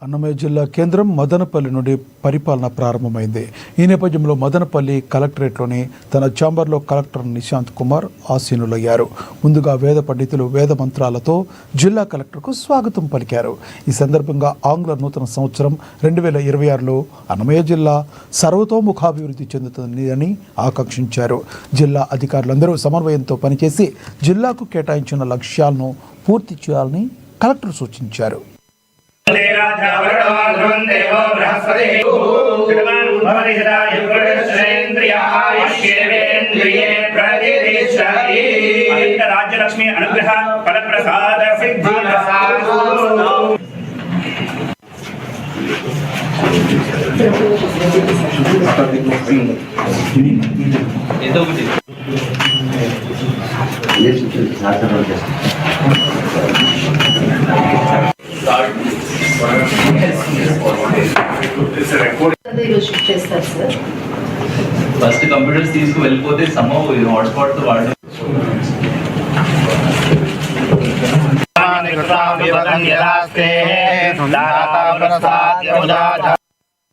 అన్నమయ్య జిల్లా కేంద్రం మదనపల్లి నుండి పరిపాలన ప్రారంభమైంది. ఈ నేపథ్యంలో మదనపల్లి కలెక్టరేట్లోని తన ఛాంబర్లో కలెక్టర్ నిశాంత్ కుమార్ ఆసీనులయ్యారు. ముందుగా వేద పండితులు వేద మంత్రాలతో జిల్లా కలెక్టర్కు స్వాగతం పలికారు. ఈ సందర్భంగా ఆంగ్ల నూతన సంవత్సరం 2026లో అన్నమయ్య జిల్లా సర్వతోముఖాభివృద్ధి చెందుతుందని ఆకాంక్షించారు. జిల్లా అధికారులందరూ సమన్వయంతో పనిచేసి జిల్లాకు కేటాయించిన లక్ష్యాలను పూర్తి చేయాలని కలెక్టర్ సూచించారు. राज्यलक्ष्मी अनुग्रह फलप्रसाद सिद्धि ఫస్ట్ కంప్యూటర్స్ తీసుకు వెళ్ళిపోతే సమ్హౌ హాట్స్పాట్ తో వాడు